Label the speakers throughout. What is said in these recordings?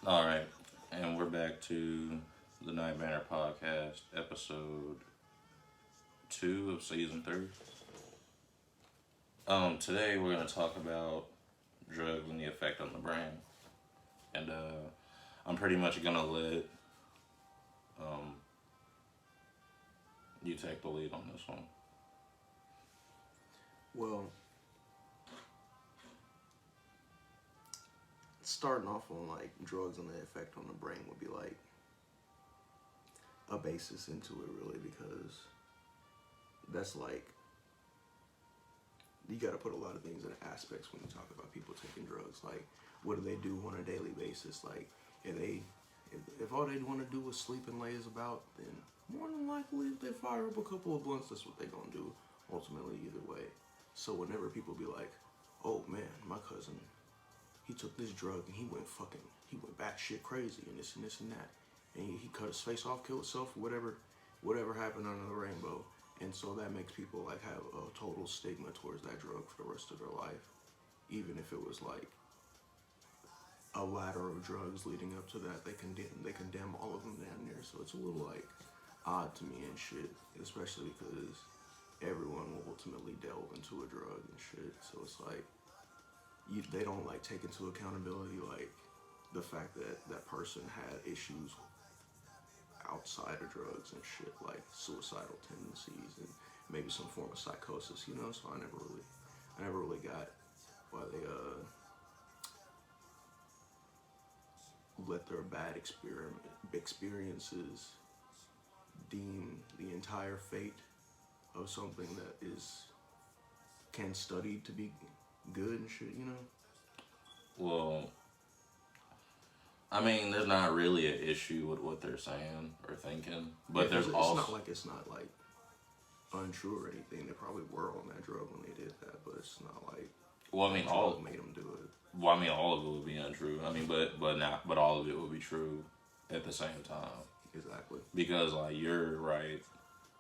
Speaker 1: All right, and we're back to the Night Banter podcast, episode 2 of season 3. Today we're gonna talk about drugs and the effect on the brain, and I'm pretty much gonna let um, you take the lead on this one.
Speaker 2: Well, starting off on like drugs and the effect on the brain would be like a basis into it, really, because that's like you got to put a lot of things in aspects when you talk about people taking drugs. Like, what do they do on a daily basis? Like, if all they want to do is sleep and lays about, then more than likely if they fire up a couple of blunts, that's what they're gonna do. Ultimately, either way. So whenever people be like, "Oh man, my cousin, he took this drug and he went batshit crazy and this and this and that, and he cut his face off, killed himself, whatever happened under the rainbow." And so that makes people like have a total stigma towards that drug for the rest of their life, even if it was like a ladder of drugs leading up to that. They condemn all of them down there. So it's a little like odd to me and shit, especially because everyone will ultimately delve into a drug and shit. So it's like they don't like take into accountability like the fact that that person had issues outside of drugs and shit, like suicidal tendencies and maybe some form of psychosis, you know. So I never really got why they let their bad experiences deem the entire fate of something that can studied to be good and shit, you know.
Speaker 1: Well, I mean, there's not really an issue with what they're saying or thinking, but
Speaker 2: Yeah,
Speaker 1: there's
Speaker 2: it's
Speaker 1: also
Speaker 2: it's not like untrue or anything. They probably were on that drug when they did that, but it's not like
Speaker 1: well, I mean, all
Speaker 2: made them do it.
Speaker 1: well, I mean, all of it would be untrue. I mean, but all of it would be true at the same time
Speaker 2: Exactly.
Speaker 1: because like you're right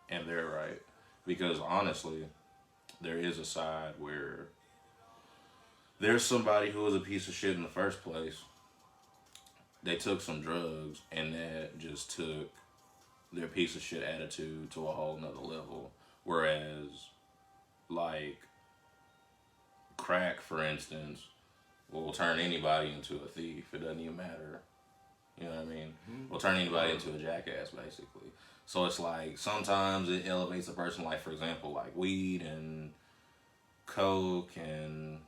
Speaker 1: and they're right because honestly, there is a side where there's somebody who was a piece of shit in the first place. They took some drugs and that just took their piece of shit attitude to a whole nother level. Whereas, like, crack, for instance, will turn anybody into a thief. It doesn't even matter. You know what I mean?
Speaker 2: Mm-hmm.
Speaker 1: Will turn anybody into a jackass, basically. So it's like, sometimes it elevates a person, like, for example, like weed and coke and,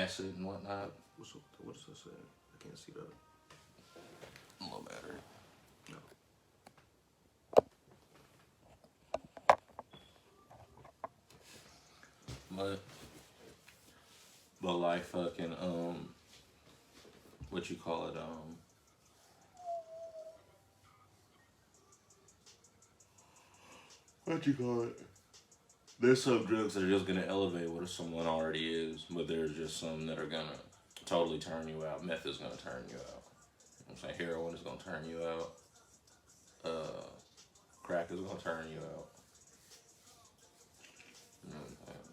Speaker 1: acid and whatnot.
Speaker 2: What does that say? I can't see that.
Speaker 1: A little better.
Speaker 2: No.
Speaker 1: But like fucking what you call it what you call it? There's some drugs that are just gonna elevate what someone already is, but there's just some that are gonna totally turn you out. Meth is gonna turn you out. You know what I'm saying? Heroin is gonna turn you out. Crack is gonna turn you out. You know what I'm saying?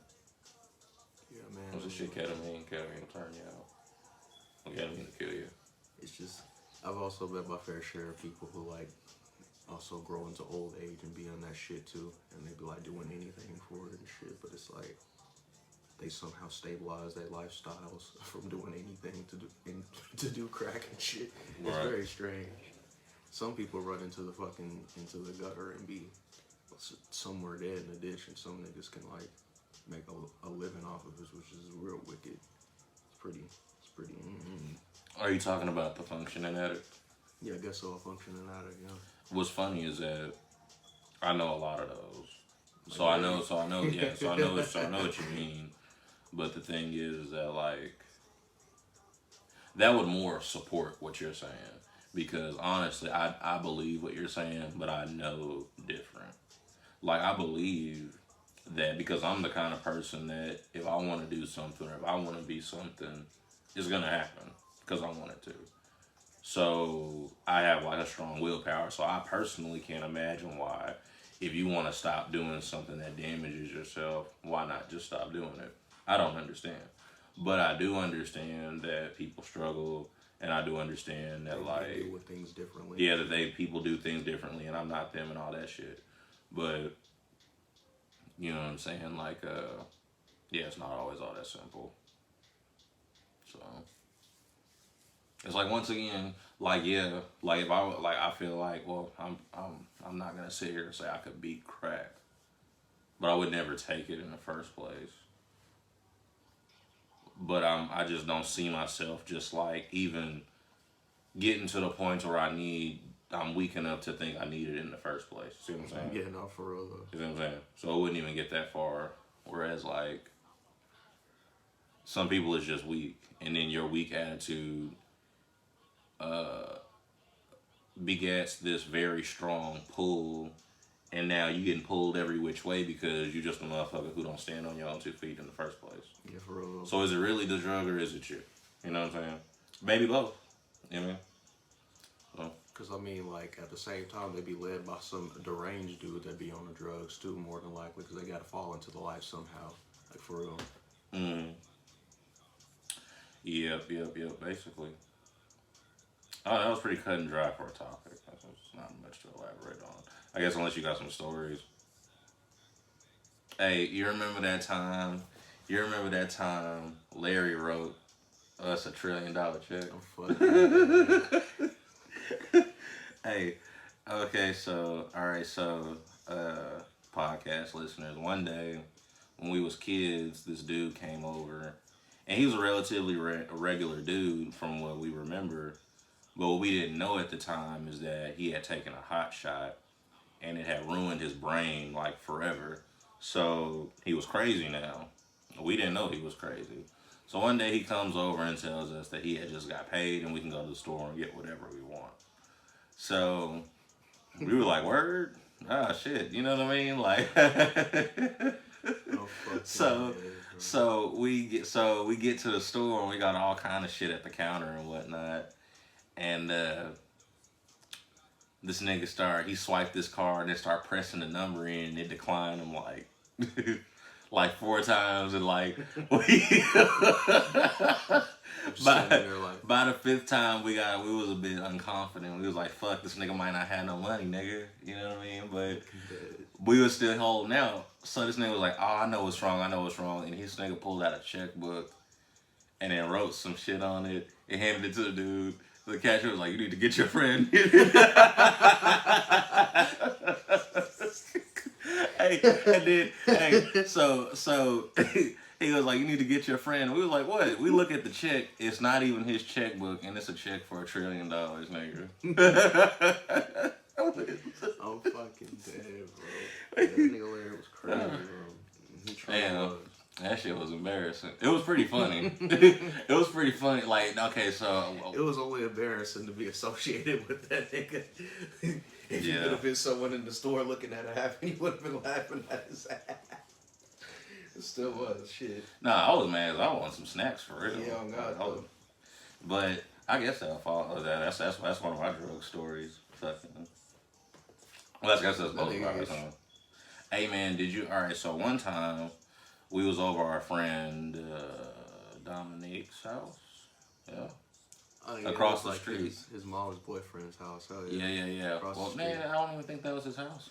Speaker 2: Yeah, man.
Speaker 1: What's the shit? Ketamine will turn you out. Ketamine will kill you.
Speaker 2: It's just I've also met my fair share of people who like also grow into old age and be on that shit too, and they be like doing anything for it and shit. But it's like they somehow stabilize their lifestyles from doing anything to do crack and shit. It's
Speaker 1: Right.
Speaker 2: very strange. Some people run into the gutter and be somewhere dead in a ditch, and some niggas can like make a living off of it, which is real wicked. It's pretty.
Speaker 1: Are you talking about the functioning addict?
Speaker 2: Yeah, I guess so. A functioning addict, yeah.
Speaker 1: What's funny is that I know a lot of those. So I know what you mean. But the thing is that like that would more support what you're saying. Because honestly, I believe what you're saying, but I know different. Like I believe that because I'm the kind of person that if I want to do something or if I want to be something, it's gonna happen because I want it to. So I have like a strong willpower. So I personally can't imagine why, if you want to stop doing something that damages yourself, why not just stop doing it? I don't understand. But I do understand that people struggle, and I do understand that
Speaker 2: They deal with things differently.
Speaker 1: yeah, that people do things differently, and I'm not them and all that shit. But you know what I'm saying? Like, yeah, it's not always all that simple. So it's like once again, like yeah, like if I like I feel like well, I'm not gonna sit here and say I could beat crack, but I would never take it in the first place. But I just don't see myself just like even getting to the point where I'm weak enough to think I need it in the first place. See what I'm saying?
Speaker 2: Yeah, no, for real though.
Speaker 1: You see what I'm saying? So it wouldn't even get that far. Whereas like some people is just weak, and then your weak attitude begets this very strong pull, and now you getting pulled every which way because you just a motherfucker who don't stand on your own 2 feet in the first place.
Speaker 2: Yeah, for real.
Speaker 1: So is it really the drug or is it you? You know what I'm saying? Maybe both. You know what I mean? So.
Speaker 2: Because, I mean, like, at the same time, they be led by some deranged dude that be on the drugs, too, more than likely, because they got to fall into the life somehow. Like, for real.
Speaker 1: Yep, basically. Oh, that was pretty cut and dry for a topic. There's not much to elaborate on. I guess unless you got some stories. Hey, you remember that time? Larry wrote us $1 trillion check?
Speaker 2: I'm fucking
Speaker 1: Hey, okay, so, alright, so, podcast listeners, one day when we was kids, this dude came over, and he was a relatively regular dude from what we remember, but what we didn't know at the time is that he had taken a hot shot, and it had ruined his brain, like, forever, so he was crazy now. We didn't know he was crazy. So one day he comes over and tells us that he had just got paid and we can go to the store and get whatever we want. So we were like, word? Ah, shit. You know what I mean? Like, so we get to the store and we got all kind of shit at the counter and whatnot. And this nigga he swiped this card and start pressing the number in and it declined him like like 4 times and like by the 5th time we was a bit unconfident. We was like, fuck, this nigga might not have no money, nigga. You know what I mean? But we was still holding out. So this nigga was like, oh, I know what's wrong. And his nigga pulled out a checkbook and then wrote some shit on it and handed it to the dude. The cashier was like, you need to get your friend. So he was like, you need to get your friend. We was like, what? We look at the check. It's not even his checkbook, and it's a check for $1 trillion, nigga.
Speaker 2: I'm fucking dead, bro. That nigga Larry was crazy, bro.
Speaker 1: Damn. That shit was embarrassing. It was pretty funny. It was pretty funny. Like, okay, so
Speaker 2: it was only embarrassing to be associated with that nigga. If you could have been someone in the store looking at it happen, you would have been laughing at his ass. It still was shit.
Speaker 1: Nah, I was mad. I want some snacks for real.
Speaker 2: Yeah, oh God.
Speaker 1: But I guess that'll fall. That's one of my drug stories. Fucking. Well, I guess that's both of ours. Hey man, alright? So one time we was over our friend Dominique's house. Yeah.
Speaker 2: Oh, yeah,
Speaker 1: across the street.
Speaker 2: His mom's boyfriend's house. Oh,
Speaker 1: yeah. Well, man, I don't even think that was his house.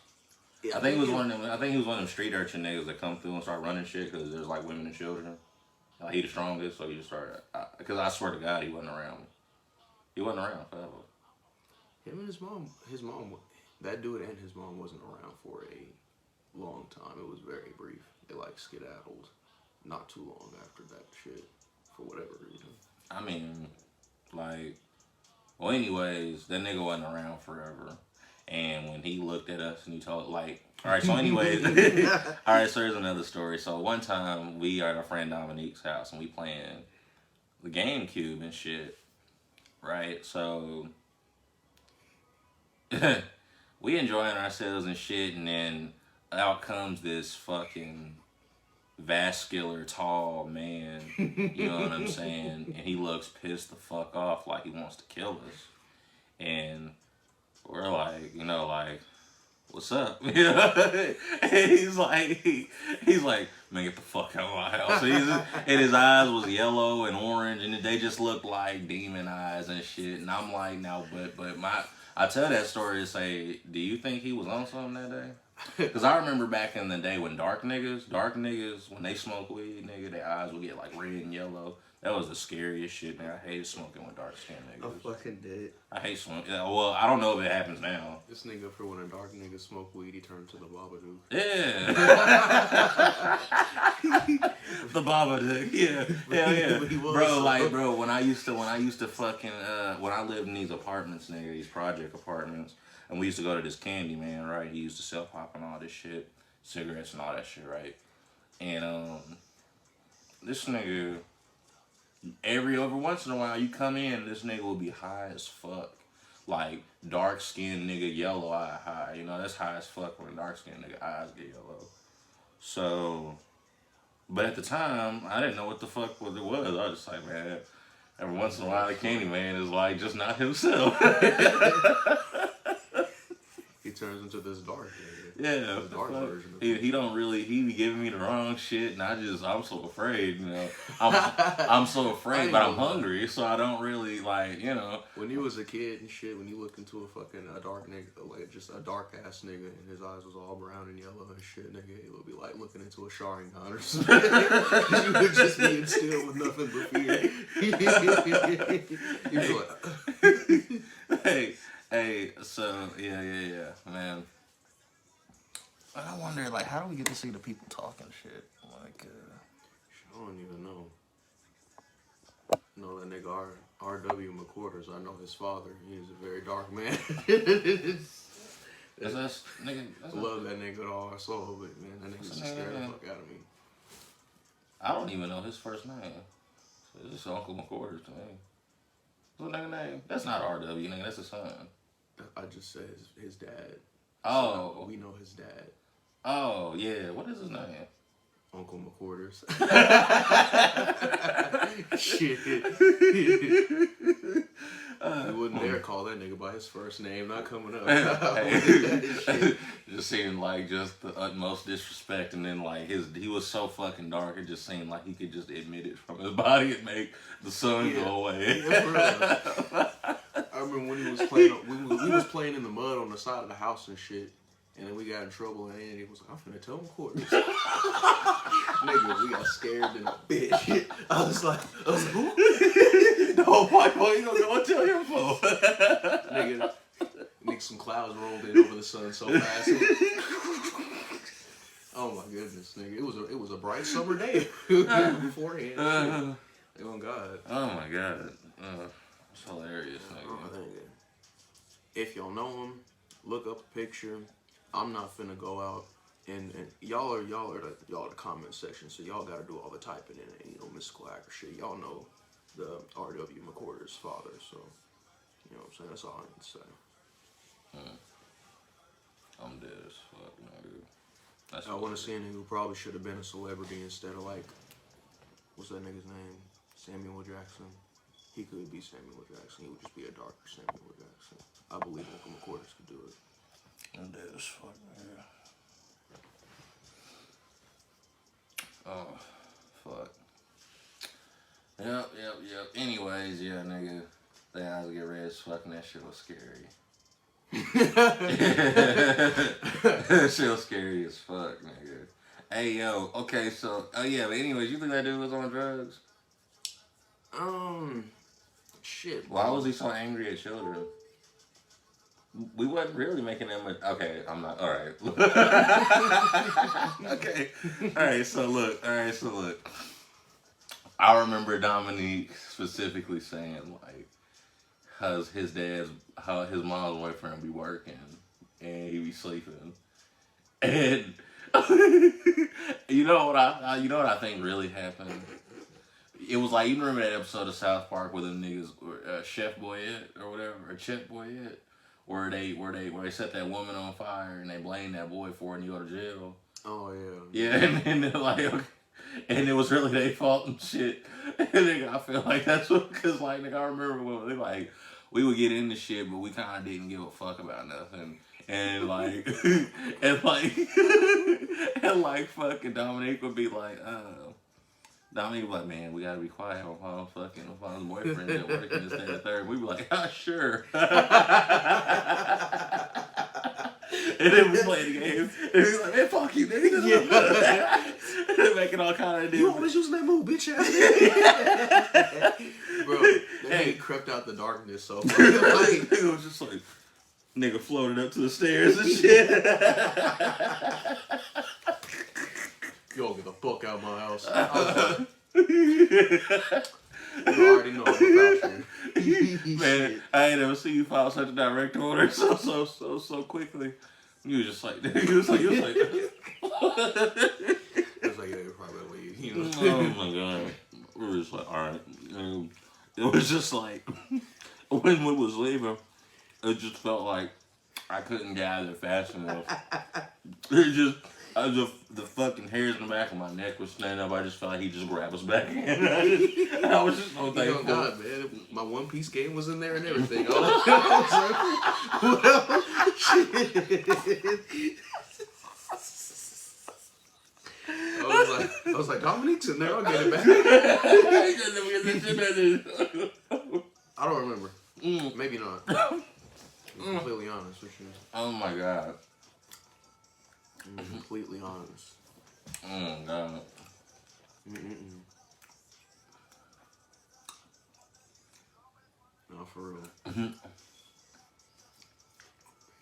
Speaker 2: Yeah,
Speaker 1: I think he was one of them street urchin niggas that come through and start running shit because there's like women and children. Like he the strongest, so he just started. Because I swear to God, he wasn't around. He wasn't around forever.
Speaker 2: Him and his mom, that dude and his mom wasn't around for a long time. It was very brief. They like skedaddled not too long after that shit for whatever reason.
Speaker 1: I mean, like, well, anyways, that nigga wasn't around forever. And when he looked at us and he told, like, all right, so anyways, all right, so here's another story. So one time we are at our friend Dominique's house and we playing the GameCube and shit, right? So we enjoying ourselves and shit, and then out comes this fucking vascular, tall man, you know what I'm saying? And he looks pissed the fuck off like he wants to kill us. And we're like, what's up? And he's like, man, get the fuck out of my house. And his eyes was yellow and orange, and they just looked like demon eyes and shit. And I'm like, now, I tell that story to say, do you think he was on something that day? Because I remember back in the day when dark niggas, when they smoke weed, nigga, their eyes would get like red and yellow. That was the scariest shit, nigga. I hated smoking with dark skinned niggas.
Speaker 2: I'm fucking dead.
Speaker 1: I hate smoking. Well, I don't know if it happens now.
Speaker 2: This nigga, for when a dark nigga smoke weed, he turned to the Babadook.
Speaker 1: Yeah. The Babadook. Yeah. Hell yeah. Bro, when I used to fucking, when I lived in these apartments, nigga, these project apartments, and we used to go to this candy man, right? He used to sell pop and all this shit, cigarettes and all that shit, right? And, this nigga, every once in a while you come in, this nigga will be high as fuck. Like, dark skinned nigga, yellow eye high. You know, that's high as fuck when a dark skinned nigga eyes get yellow. So, but at the time, I didn't know what the fuck it was. I was just like, man, every once in a while the candy man is like just not himself.
Speaker 2: He turns into this dark nigga.
Speaker 1: Yeah,
Speaker 2: the dark version.
Speaker 1: He don't really. He be giving me the wrong shit, and I'm so afraid. You know, I'm so afraid, but I'm hungry, so I don't really like. You know,
Speaker 2: when you was a kid and shit, when you looked into a dark nigga, like just a dark ass nigga, and his eyes was all brown and yellow and shit, nigga, it would be like looking into a Sharingan or something. You would just be instilled with nothing but fear. You'd be like,
Speaker 1: hey, so yeah, man. I wonder, like, how do we get to see the people talking shit? Like,
Speaker 2: I don't even know. Know that nigga R.W. McQuarters. I know his father. He's a very dark man. I love that nigga with all our soul, but man, that nigga used to scare the fuck out of me.
Speaker 1: I don't even know his first name. It's just Uncle McQuarters to me. What's that nigga name? That's not R.W. nigga. That's his son.
Speaker 2: I just said his dad.
Speaker 1: Oh.
Speaker 2: So we know his dad.
Speaker 1: Oh, yeah. What is his name?
Speaker 2: Uncle McQuarters. Shit. You wouldn't dare call that nigga by his first name, not coming up.
Speaker 1: Just seemed like just the utmost disrespect, and then like he was so fucking dark, it just seemed like he could just admit it from his body and make the sun go away.
Speaker 2: Yeah, I remember when he was playing, we was playing in the mud on the side of the house and shit. And then we got in trouble, and he was like, I'm finna tell him quarters. Nigga, we got scared in a bitch. I was like, who?
Speaker 1: No, Mike, what you gonna go tell him for?
Speaker 2: Nigga, some clouds rolled in over the sun so fast. Oh my goodness, nigga. It was a bright summer day beforehand. Oh God.
Speaker 1: Oh my God. It's hilarious, nigga.
Speaker 2: If y'all know him, look up a picture. I'm not finna go out and y'all are the comment section, so y'all gotta do all the typing in it, mystical hacker shit. Y'all know the R.W. McQuarters' father, so you know what I'm saying. That's all I need to say.
Speaker 1: I'm dead as fuck, nigga.
Speaker 2: I want to see a nigga who probably should have been a celebrity instead of like, what's that nigga's name? Samuel Jackson. He could be Samuel Jackson. He would just be a darker Samuel Jackson. I believe Uncle McQuarters could do it.
Speaker 1: I'm dead as fuck, nigga. Oh, fuck. Yep. Anyways, yeah, nigga. The eyes get red as fuck, and that shit was scary. That shit was scary as fuck, nigga. Hey, yo, okay, so, but anyways, you think that dude was on drugs?
Speaker 2: Shit.
Speaker 1: Why was he so angry at children? We wasn't really making that much. Okay, I'm not. All right. Okay. All right. So look. I remember Dominique specifically saying like, how his mom's boyfriend be working and he be sleeping, and you know what I think really happened. It was like, you remember that episode of South Park where them niggas, Chef Boyette or whatever, or Chef Boyette. Where they set that woman on fire and they blame that boy for it and you go to jail.
Speaker 2: Oh yeah.
Speaker 1: Yeah, and they're like, okay, and it was really their fault and shit. And nigga, I feel like that's what, cause like nigga, I remember when they like we would get into shit, but we kind of didn't give a fuck about nothing. and like, and like, and like, fucking Dominique would be like, Dominique would be like, man, we gotta be quiet. My boyfriend at work and this, that, and the third. We'd be like, sure. And then we play the game. And he's like, man, fuck you, nigga. Yeah. And they're making all kind of
Speaker 2: You always using that move, bitch ass. Bro, that nigga crept out the darkness so far.
Speaker 1: Like, it was just like, nigga floated up to the stairs and shit.
Speaker 2: Yo, get the fuck out of my house. I was like, you already know I'm about you.
Speaker 1: Man, I ain't ever seen you file such a direct order so quickly. You was just like, you was like.
Speaker 2: It was like, yeah, you're probably leave. You know?
Speaker 1: Oh my god. We were just like, alright. It was just like, when we was leaving, it just felt like I couldn't gather fast enough. The fucking hairs in the back of my neck was standing up. I just felt like he just grabbed us back in. I was just so thankful.
Speaker 2: Oh God, man, my One Piece game was in there and everything. I was like, Dominique's in there. I'll get it back. I don't remember. Maybe not. I'm completely honest with you.
Speaker 1: Oh my god.
Speaker 2: I'm completely honest.
Speaker 1: Oh god.
Speaker 2: No, for real.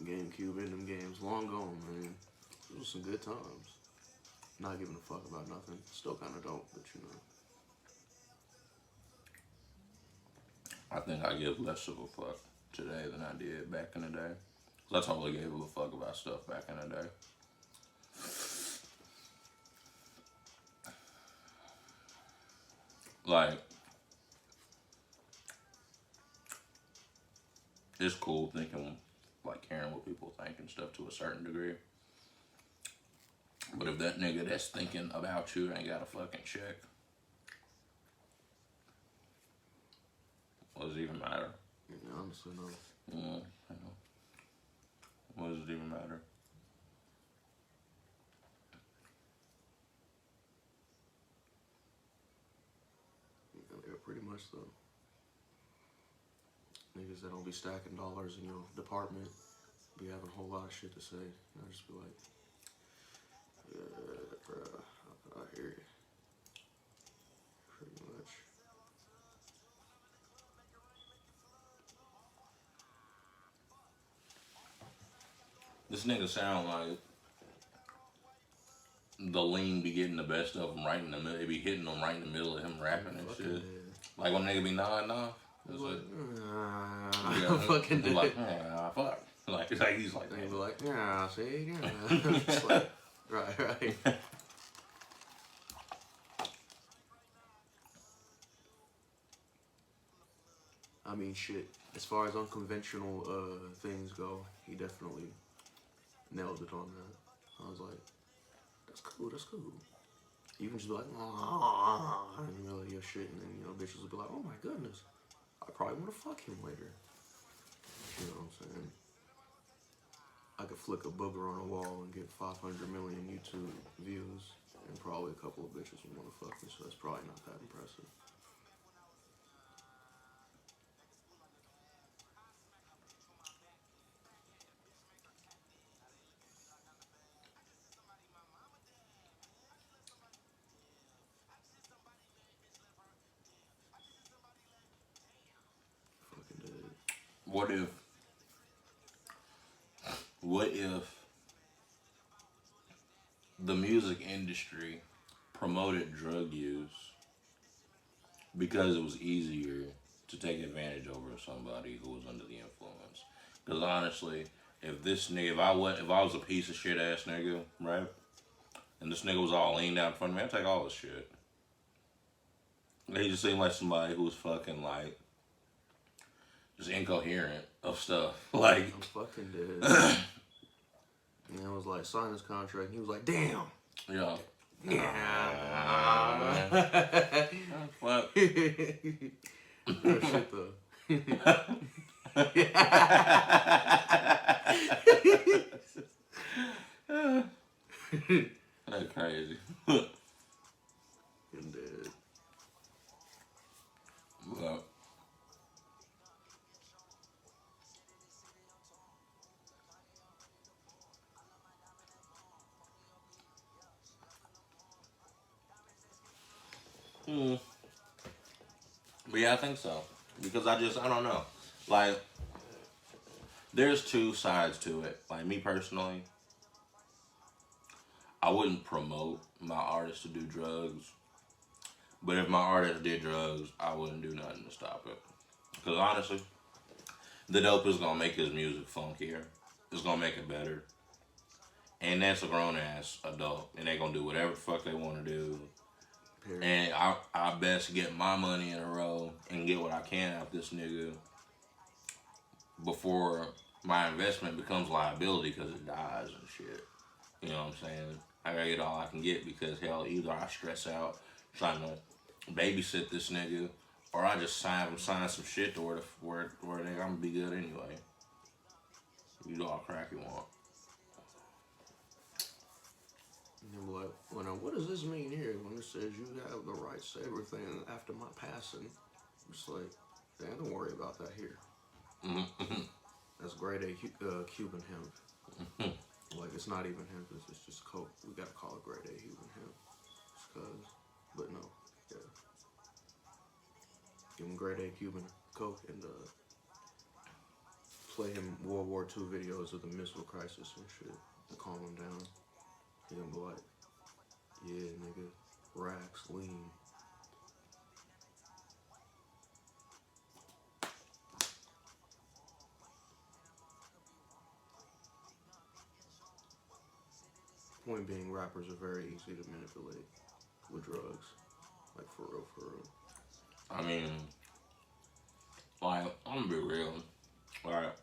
Speaker 2: GameCube in them games, long gone, man. It was some good times. Not giving a fuck about nothing. Still kind of don't, but you know.
Speaker 1: I think I give less of a fuck today than I did back in the day. 'Cause I totally gave a fuck about stuff back in the day. Like, it's cool thinking, like, caring what people think and stuff to a certain degree. But if that nigga that's thinking about you ain't got a fucking check, what does it even matter?
Speaker 2: Yeah, honestly, no.
Speaker 1: What does it even matter?
Speaker 2: Yeah, pretty much though. Niggas that don't be stacking dollars in your department be having a whole lot of shit to say. And I just be like, yeah, bruh, I hear you. Pretty much.
Speaker 1: This nigga sound like the lean be getting the best of him right in the middle. They be hitting him right in the middle of him rapping and shit. Dead. Like when nigga be nodding off. It's like,
Speaker 2: I'm fucking dead.
Speaker 1: Like, fuck. Like he's like that.
Speaker 2: He be like, yeah, see, yeah. It's like, right. I mean, shit. As far as unconventional things go, he definitely nailed it on that. I was like, that's cool. You can just be like, in the middle of your shit, and then, you know, bitches will be like, oh my goodness, I probably want to fuck him later. You know what I'm saying? I could flick a booger on a wall and get 500 million YouTube views, and probably a couple of bitches would want to fuck me, so that's probably not that impressive.
Speaker 1: What if the music industry promoted drug use because it was easier to take advantage over somebody who was under the influence? Because honestly, if I was a piece of shit ass nigga, right, and this nigga was all leaned out in front of me, I'd take all this shit. He just seemed like somebody who was fucking like just incoherent of stuff. Like,
Speaker 2: I'm fucking dead. And I was like, sign this contract. And he was like, damn.
Speaker 1: Yeah.
Speaker 2: Fuck. Shit though.
Speaker 1: That's crazy.
Speaker 2: Indeed.
Speaker 1: Well, hmm. But yeah, I think so. Because I don't know. Like, there's two sides to it. Like, me personally, I wouldn't promote my artist to do drugs. But if my artist did drugs, I wouldn't do nothing to stop it. Because honestly, the dope is going to make his music funkier. It's going to make it better. And that's a grown ass adult. And they going to do whatever the fuck they want to do.
Speaker 2: Period.
Speaker 1: And I best get my money in a row and get what I can out of this nigga before my investment becomes liability because it dies and shit. You know what I'm saying? I gotta get all I can get because hell, either I stress out trying to babysit this nigga, or I just sign some shit to where I'm gonna be good anyway. You do all crack you want.
Speaker 2: And I'm like, what does this mean here when it says you have the rights to everything after my passing? It's like, damn, don't worry about that here.
Speaker 1: Mm-hmm.
Speaker 2: That's grade A Cuban hemp. Mm-hmm. Like, it's not even hemp, it's just coke. We gotta call it grade A Cuban hemp. Just cause, but no, yeah. Give him grade A Cuban coke and play him World War II videos of the missile crisis and shit to calm him down. He gonna be like, yeah, nigga, racks, lean. Point being, rappers are very easy to manipulate with drugs. Like, for real, for real.
Speaker 1: I mean, like, I'm gonna be real. Alright.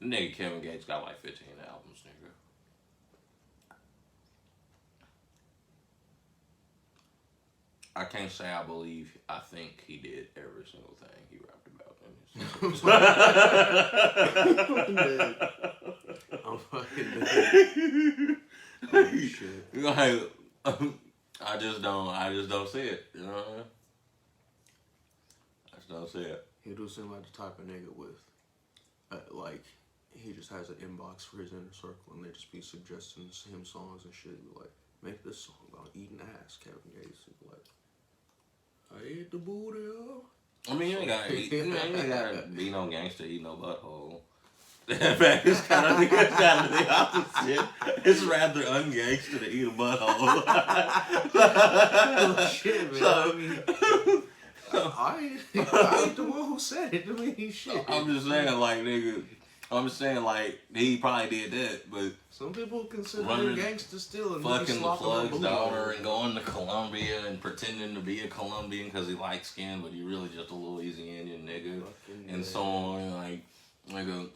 Speaker 1: Nigga Kevin Gates got like 15 albums, nigga. I can't say I think he did every single thing he rapped about.
Speaker 2: I'm fucking dead. Oh, shit.
Speaker 1: Like, I just don't see it, you know what I mean? I just don't see it.
Speaker 2: He do seem like the type of nigga with, like, he just has an inbox for his inner circle and they just be suggesting him songs and shit. Be like, make this song about eating ass, Kevin Gates. Be like, I ate the booty up.
Speaker 1: I mean, you ain't gotta be no gangster, eat no butthole. In fact, it's kind of the opposite. It's rather ungangster to eat a butthole.
Speaker 2: Oh, shit, man.
Speaker 1: So,
Speaker 2: I mean, I ain't the one who said it. I mean, shit.
Speaker 1: I'm just saying, like, nigga. I'm just saying, like, he probably did that, but
Speaker 2: some people consider him gangster still and
Speaker 1: fucking the plug's daughter and going to Colombia and pretending to be a Colombian because he likes skin, but he really just a Louisianian nigga and so on, like a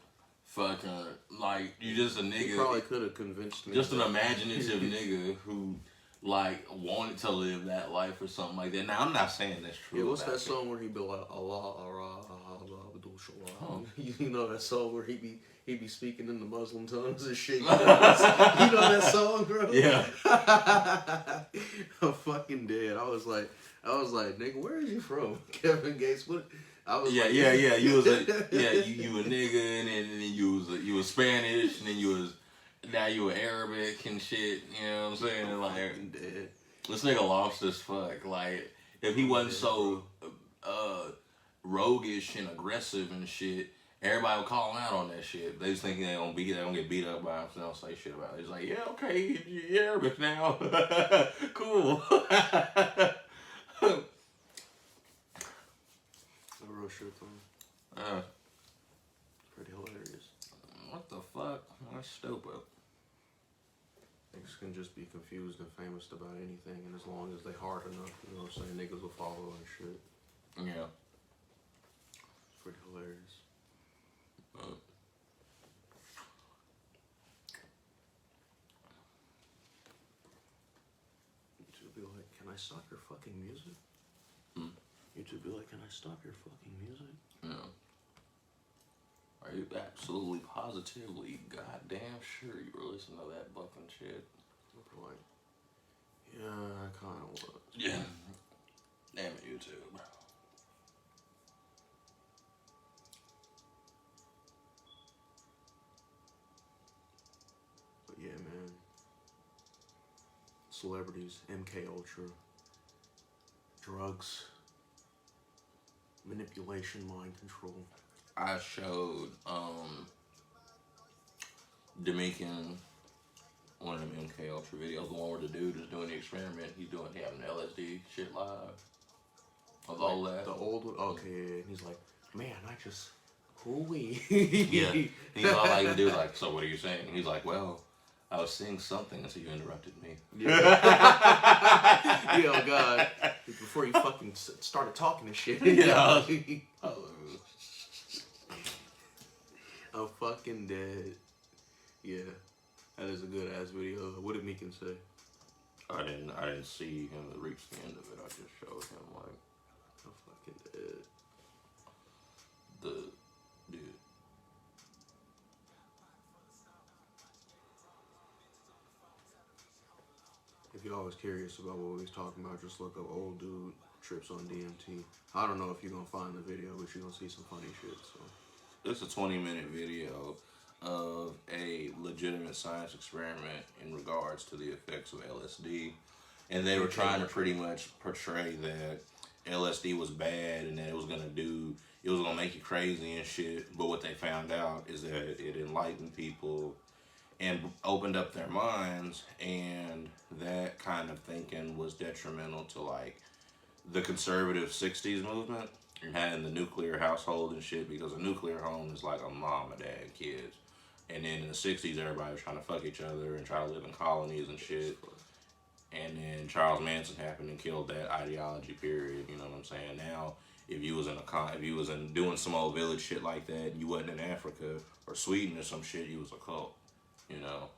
Speaker 1: fucking, like, you just a nigga.
Speaker 2: He probably could have convinced me.
Speaker 1: Just an imaginative nigga who, like, wanted to live that life or something like that. Now, I'm not saying that's true.
Speaker 2: Yeah, what's that song where he be like, Allah, Abdul Shalom? You know that song where he be speaking in the Muslim tongues and shit? You know that song, bro?
Speaker 1: Yeah.
Speaker 2: I'm fucking dead. I was like, nigga, where is you from? Kevin Gates? What? I was
Speaker 1: yeah. You was a nigga, and then you was Spanish, and then now you were Arabic and shit. You know what I'm saying? Like,
Speaker 2: dead.
Speaker 1: This nigga lost his fuck. Like, if he wasn't so roguish and aggressive and shit, everybody would call him out on that shit. They just think they gonna get beat up by him, so they don't say shit about it. He's like, yeah, okay, you're Arabic now. Cool.
Speaker 2: A real shit thing. Pretty hilarious.
Speaker 1: What the fuck? That's stupid.
Speaker 2: Niggas can just be confused and famous about anything, and as long as they hard enough, you know what I'm saying, niggas will follow and shit.
Speaker 1: Yeah.
Speaker 2: It's pretty hilarious. YouTube be like, can I stop your fucking music? YouTube be like, can I stop your fucking music?
Speaker 1: Yeah. Are you absolutely positively goddamn sure you were listening to that fucking shit?
Speaker 2: Like, yeah, I kind of was.
Speaker 1: Yeah. Damn it, YouTube.
Speaker 2: But yeah, man. Celebrities, MK Ultra, drugs, manipulation, mind control.
Speaker 1: I showed Dominican one of them MK Ultra videos, the one where the dude is doing the experiment. He's having LSD shit live. Of
Speaker 2: Like
Speaker 1: all that.
Speaker 2: the old one? Okay, yeah. And he's like, man, I just, hoo-wee.
Speaker 1: Yeah. And he's all like, the dude's like, so what are you saying? And he's like, well, I was saying something until you interrupted me.
Speaker 2: Yeah. Yeah, oh God. Before you fucking started talking and shit.
Speaker 1: Yeah.
Speaker 2: I'm fucking dead. Yeah. That is a good ass video. What did Meekin say?
Speaker 1: I didn't see him reach the end of it. I just showed him like
Speaker 2: I'm fucking dead.
Speaker 1: the dude.
Speaker 2: If y'all was curious about what we was talking about, just look up old dude trips on DMT. I don't know if you're gonna find the video, but you're gonna see some funny shit. So
Speaker 1: It's a 20-minute video of a legitimate science experiment in regards to the effects of LSD. And they were trying to pretty much portray that LSD was bad and that it was gonna make you crazy and shit. But what they found out is that it enlightened people and opened up their minds, and that kind of thinking was detrimental to like the conservative 60s movement and the nuclear household and shit, because a nuclear home is like a mom, a dad, and kids. And then in the 60s, everybody was trying to fuck each other and try to live in colonies and shit. And then Charles Manson happened and killed that ideology, period. You know what I'm saying? Now, if you was doing some old village shit like that, and you wasn't in Africa or Sweden or some shit, you was a cult. You know?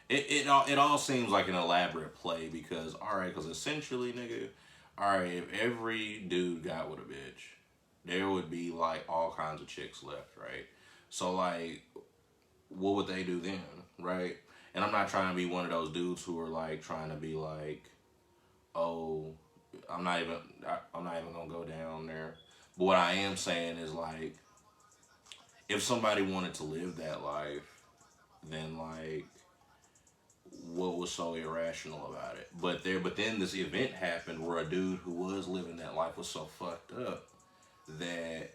Speaker 1: It all seems like an elaborate play because, alright, because essentially, nigga, alright, if every dude got with a bitch, there would be like all kinds of chicks left, right? So like, what would they do then, right? And I'm not trying to be one of those dudes who are like trying to be like, oh, I'm not even gonna go down there. But what I am saying is like, if somebody wanted to live that life, then like, what was so irrational about it? But then this event happened where a dude who was living that life was so fucked up that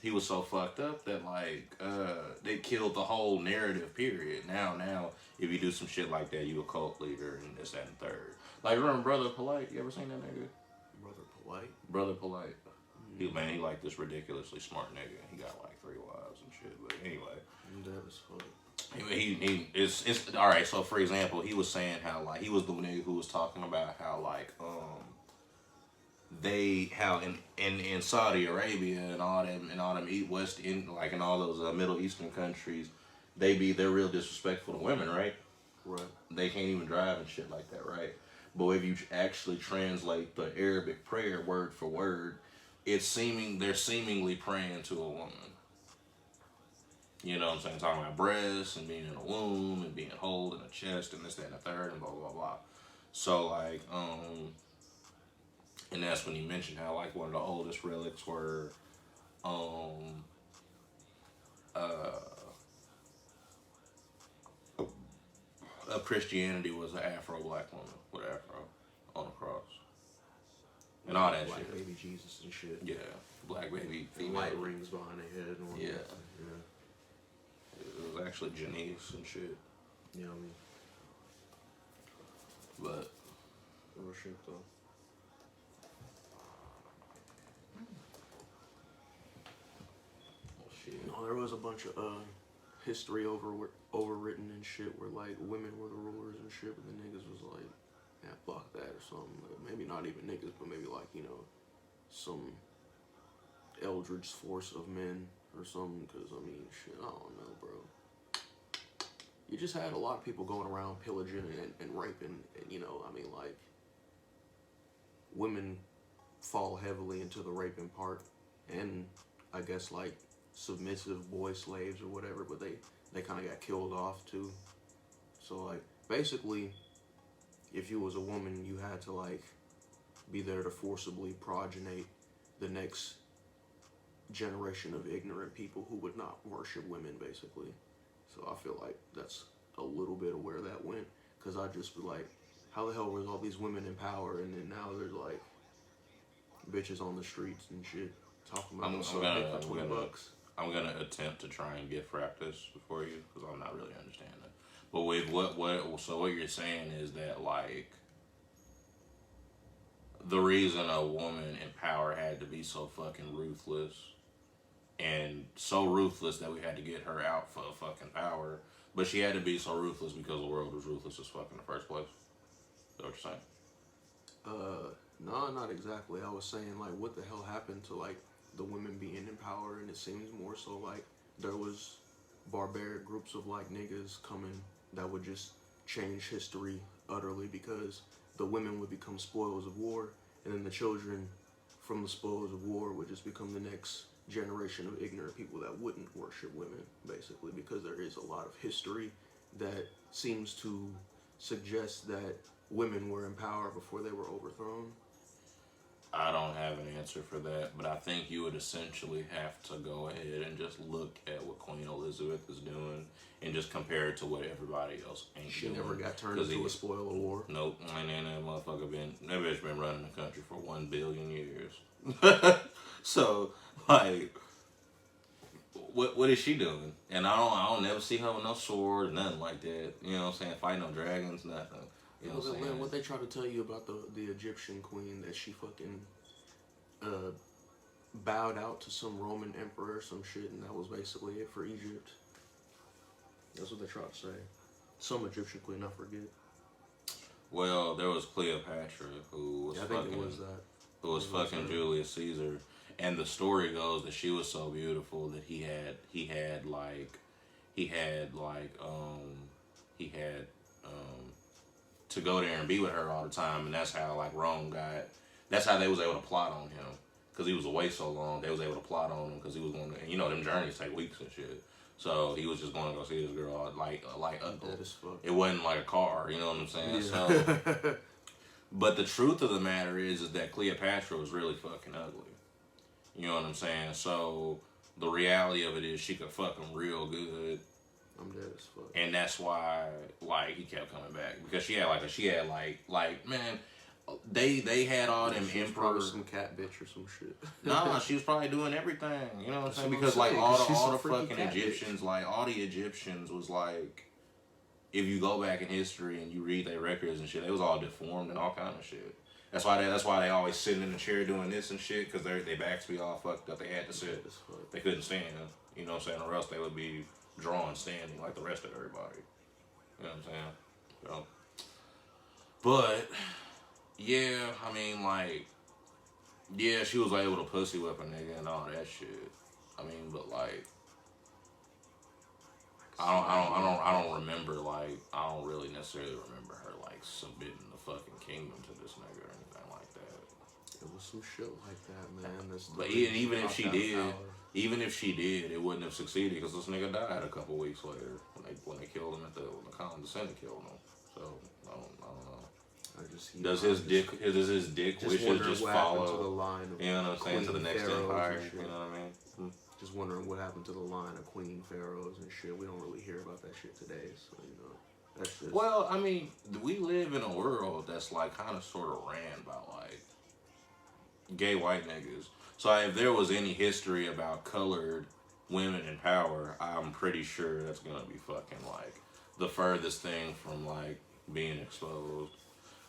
Speaker 1: he was so fucked up that like they killed the whole narrative, period. Now if you do some shit like that, you a cult leader and this, that, and third. Like, remember Brother Polite? You ever seen that nigga?
Speaker 2: Brother Polite.
Speaker 1: Brother Polite. He like this ridiculously smart nigga. He got like 3 wives and shit. But anyway,
Speaker 2: That was funny.
Speaker 1: It's all right. So for example, he was saying how like he was the nigga who was talking about how like in Saudi Arabia and all them West in like in all those Middle Eastern countries, they're real disrespectful to women, right?
Speaker 2: Right.
Speaker 1: They can't even drive and shit like that, right? But if you actually translate the Arabic prayer word for word, they're seemingly praying to a woman. You know what I'm saying? Talking about breasts and being in a womb and being whole in a chest and this, that, and the third and blah, blah, blah. So, like, and that's when he mentioned how, like, one of the oldest relics were, of Christianity was an Afro-black woman with an afro on a cross. And all that
Speaker 2: Black
Speaker 1: shit.
Speaker 2: baby Jesus and shit.
Speaker 1: Yeah. Black baby
Speaker 2: And
Speaker 1: female.
Speaker 2: light rings behind their head and all
Speaker 1: Yeah.
Speaker 2: that. Yeah.
Speaker 1: It was actually Janice and shit.
Speaker 2: You know what I mean?
Speaker 1: But
Speaker 2: Real shit though.
Speaker 1: shit.
Speaker 2: No, there was a bunch of history overwritten and shit where like women were the rulers and shit, but the niggas was like, yeah, fuck that or something. Maybe not even niggas, but maybe like, you know, some eldritch force of men or something. Because I mean, shit, I don't know, bro. You just had a lot of people going around pillaging and raping, and you know, I mean, like, women fall heavily into the raping part, and I guess like submissive boy slaves or whatever, but they kind of got killed off too. So like basically, if you was a woman, you had to like be there to forcibly progenate the next generation of ignorant people who would not worship women, basically. So I feel like that's a little bit of where that went, because I just be like, how the hell was all these women in power, and then now there's like bitches on the streets and shit talking about for $20.
Speaker 1: I'm gonna attempt to try and gift wrap this for you because I'm not really understanding it. But with so what you're saying is that like the reason a woman in power had to be so fucking ruthless and so ruthless that we had to get her out for fucking power, but she had to be so ruthless because the world was ruthless as fuck in the first place. Is that what you're saying?
Speaker 2: No, not exactly. I was saying like, what the hell happened to like the women being in power, and it seems more so like there was barbaric groups of like niggas coming that would just change history utterly, because the women would become spoils of war, and then the children from the spoils of war would just become the next generation of ignorant people that wouldn't worship women, basically, because there is a lot of history that seems to suggest that women were in power before they were overthrown.
Speaker 1: I don't have an answer for that, but I think you would essentially have to go ahead and just look at what Queen Elizabeth is doing and just compare it to what everybody else ain't
Speaker 2: She
Speaker 1: doing.
Speaker 2: never got turned into a spoil of war.
Speaker 1: Nope, and that motherfucker that bitch been running the country for 1 billion years. So, like, what is she doing? And I don't never see her with no sword, nothing like that. You know what I'm saying? Fighting no dragons, nothing. You know what I'm saying?
Speaker 2: What they try to tell you about the Egyptian queen, that she fucking bowed out to some Roman emperor or some shit, and that was basically it for Egypt. That's what they try to say. Some Egyptian queen, I forget.
Speaker 1: Well, there was Cleopatra who was who was fucking Julius Caesar, and the story goes that she was so beautiful that he had to go there and be with her all the time, and that's how like that's how they was able to plot on him, because he was away so long. They was able to plot on him because he was going to, you know, them journeys take weeks and shit. So he was just going to go see this girl, it wasn't like a car, you know what I'm saying? Yeah. So, but the truth of the matter is that Cleopatra was really fucking ugly. You know what I'm saying? So the reality of it is she could fuck him real good.
Speaker 2: I'm dead as fuck.
Speaker 1: And that's why, like, he kept coming back, because she had man, they had all them emperors.
Speaker 2: Some cat bitch or some shit.
Speaker 1: Nah, she was probably doing everything. You know what I'm saying? Because like all the fucking Egyptians, like all the Egyptians was like, if you go back in history and you read their records and shit, they was all deformed and all kind of shit. That's why they always sitting in the chair doing this and shit, because their backs be all fucked up. They had to sit. They couldn't stand. You know what I'm saying? Or else they would be drawn standing like the rest of everybody. You know what I'm saying? So, but yeah, I mean, like, yeah, she was able to pussy whip a nigga and all that shit. I mean, but like, I don't remember, like, I don't really necessarily remember her like submitting the fucking kingdom to this nigga or anything like that.
Speaker 2: It was some shit like that, man.
Speaker 1: But even if she did, it wouldn't have succeeded, because this nigga died a couple weeks later when they killed him when the Senate killed him. So I don't know. Does his dick wishes just follow?
Speaker 2: To the line of,
Speaker 1: you know what I'm saying, to the next empire? You know what I mean?
Speaker 2: Just wondering what happened to the line of queen pharaohs and shit. We don't really hear about that shit today, so you know. That's just...
Speaker 1: Well, I mean, we live in a world that's like kind of sort of ran by like gay white niggas. So if there was any history about colored women in power, I'm pretty sure that's gonna be fucking like the furthest thing from like being exposed.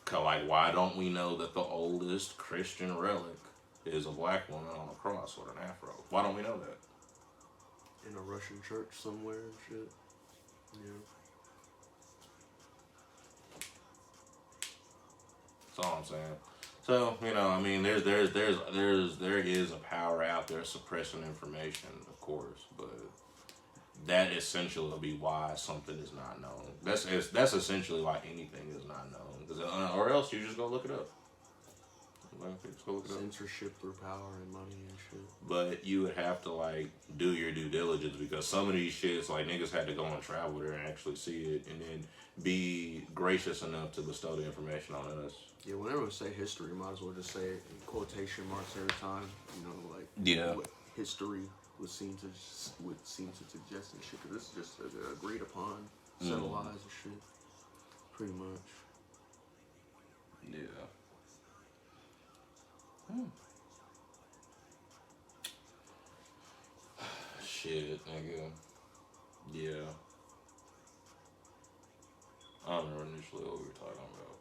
Speaker 1: Cause like, why don't we know that the oldest Christian relic is a black woman on a cross with an afro? Why don't we know that?
Speaker 2: In a Russian church somewhere and shit. Yeah.
Speaker 1: That's all I'm saying. So, you know, I mean, there is a power out there suppressing information, of course, but that essentially will be why something is not known. That's essentially why anything is not known, or else you just go look it up. Go look it up.
Speaker 2: Censorship through power and money and shit.
Speaker 1: But you would have to like do your due diligence because some of these shits like niggas had to go and travel there and actually see it and then be gracious enough to bestow the information on us.
Speaker 2: Yeah, whenever we say history, might as well just say it in quotation marks every time. You know, like what history would seem to suggest and shit. Cause this is just agreed upon, settled lies and shit. Pretty much.
Speaker 1: Yeah. Shit, nigga. Yeah. I don't remember initially what we were talking about.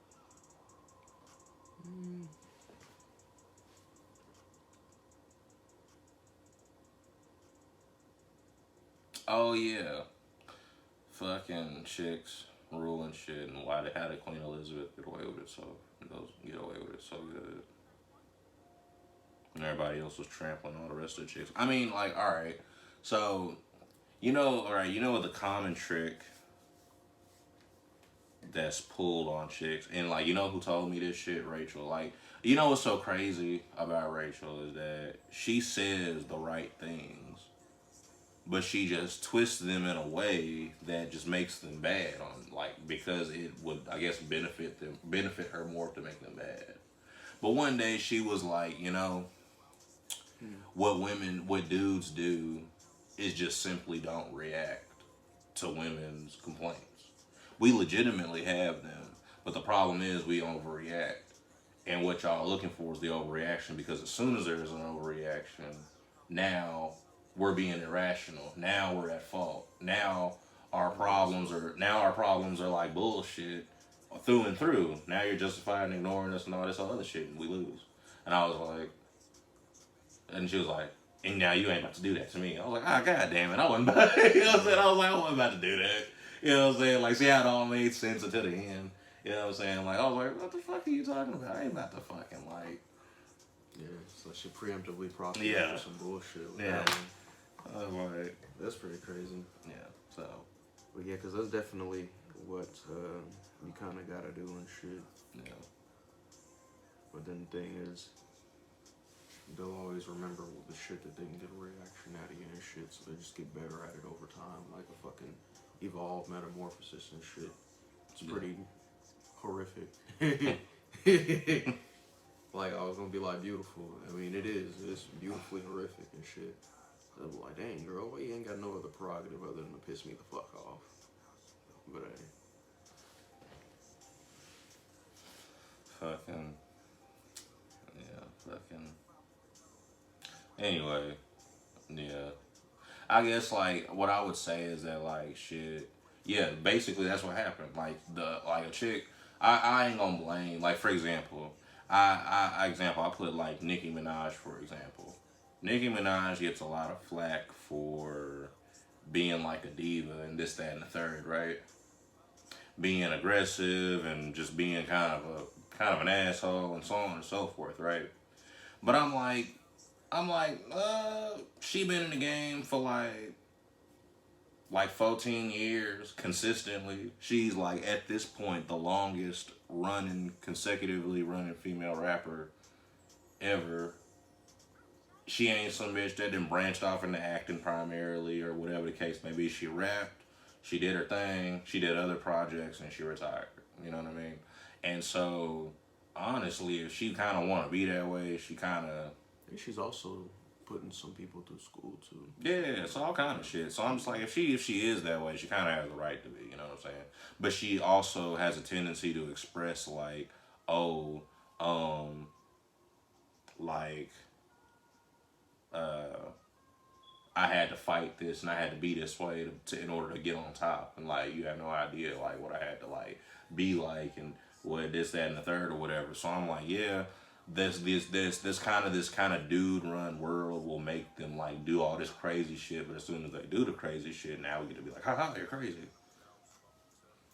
Speaker 1: Oh yeah. Fucking chicks ruling shit and why how did Queen Elizabeth get away with it so good. And everybody else was trampling all the rest of the chicks. I mean, like, alright. So, you know what the common trick that's pulled on chicks, and like, you know who told me this shit? Rachel. Like, you know what's so crazy about Rachel is that she says the right things, but she just twists them in a way that just makes them bad on, like, because it would, I guess, benefit her more to make them bad. But one day she was like, you know, what dudes do is just simply don't react to women's complaints. We legitimately have them, but the problem is we overreact. And what y'all are looking for is the overreaction, because as soon as there's an overreaction, now we're being irrational. Now we're at fault. Now our problems are like bullshit through and through. Now you're justified in ignoring us and all this other shit, and we lose. And I was like, and she was like, and now you ain't about to do that to me. I was like, ah, god damn it, I wasn't about to, you know what I'm saying? I was like, I wasn't about to do that. You know what I'm saying? Like, see how it all made sense until the end. You know what I'm saying? Like, I was like, what the fuck are you talking about? I ain't about to fucking, like...
Speaker 2: Yeah, so she preemptively prosecuted some bullshit.
Speaker 1: Yeah. I was like...
Speaker 2: That's pretty crazy.
Speaker 1: Yeah, so...
Speaker 2: But yeah, because that's definitely what you kind of got to do and shit.
Speaker 1: Yeah.
Speaker 2: But then the thing is, they'll always remember the shit that didn't get a reaction out of you and shit, so they just get better at it over time, like a fucking evolved metamorphosis and shit. It's pretty horrific. Like, I was gonna be like beautiful. I mean, it is. It's beautifully horrific and shit. So I'm like, dang, girl, why you ain't got no other prerogative other than to piss me the fuck off? But
Speaker 1: Fucking... Yeah, fucking... Anyway, yeah. I guess, like, what I would say is that, like, shit... Yeah, basically that's what happened. Like, a chick... I ain't gonna blame... Like, for example... I put, like, Nicki Minaj, for example. Nicki Minaj gets a lot of flack for being, like, a diva and this, that, and the third, right? Being aggressive and just being kind of an asshole and so on and so forth, right? But I'm like, she been in the game for like 14 years consistently. She's like at this point the longest consecutively running female rapper ever. She ain't some bitch that done branched off into acting primarily or whatever the case may be. She rapped, she did her thing, she did other projects, and she retired. You know what I mean? And so, honestly, if she kind of want to be that way, she kind of...
Speaker 2: she's also putting some people through school, too.
Speaker 1: Yeah, it's all kind of shit. So I'm just like, if she is that way, she kind of has the right to be, you know what I'm saying? But she also has a tendency to express, like, I had to fight this and I had to be this way in order to get on top. And, like, you have no idea, like, what I had to, like, be like and what this, that, and the third or whatever. So I'm like, yeah, this kind of dude run world will make them, like, do all this crazy shit. But as soon as they do the crazy shit, now we get to be like, haha, you're crazy.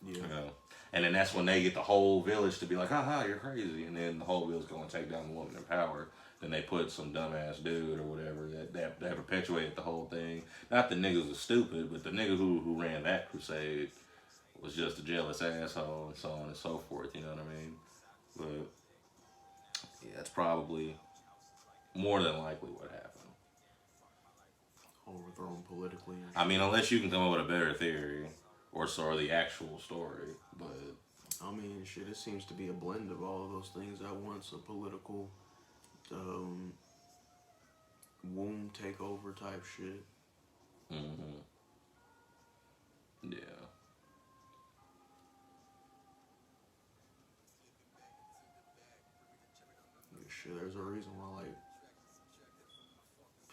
Speaker 2: Yeah.
Speaker 1: You know? And then that's when they get the whole village to be like, haha, you're crazy. And then the whole village going to take down the woman in power. Then they put some dumbass dude or whatever that perpetuated the whole thing. Not the niggas was stupid, but the nigga who ran that crusade was just a jealous asshole and so on and so forth. You know what I mean? But Yeah, that's probably more than likely what happened.
Speaker 2: Overthrown politically. And
Speaker 1: I mean,
Speaker 2: shit.
Speaker 1: unless you can come up with a better theory or sort of the actual story, but
Speaker 2: I mean, shit. It seems to be a blend of all of those things at once. A political, um, womb takeover type shit.
Speaker 1: mm-hmm. Yeah.
Speaker 2: Shit, there's a reason why like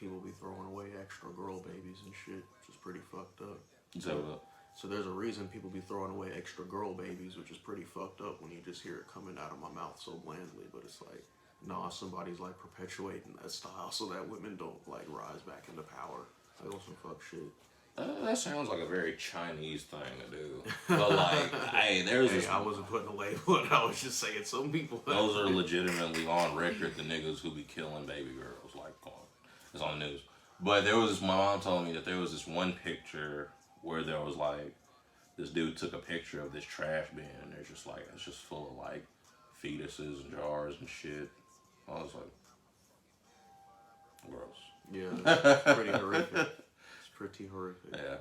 Speaker 2: people be throwing away extra girl babies and shit, which is pretty fucked up.
Speaker 1: So,
Speaker 2: So there's a reason people be throwing away extra girl babies, which is pretty fucked up when you just hear it coming out of my mouth so blandly. But it's like, nah, somebody's like perpetuating that style so that women don't like rise back into power. Like, on some fuck shit.
Speaker 1: that sounds like a very Chinese thing to do. But like, hey, there's
Speaker 2: Hey,
Speaker 1: this.
Speaker 2: I wasn't putting a label on it. I was just saying some people.
Speaker 1: Those are legitimately on record the niggas who be killing baby girls. Like, it's on the news. But there was this. My mom told me that there was this one picture where there was like this dude took a picture of this trash bin and there's just like it's just full of like fetuses and jars and shit. I was like, gross.
Speaker 2: Yeah, it's pretty horrific. It's pretty horrific.
Speaker 1: Yeah.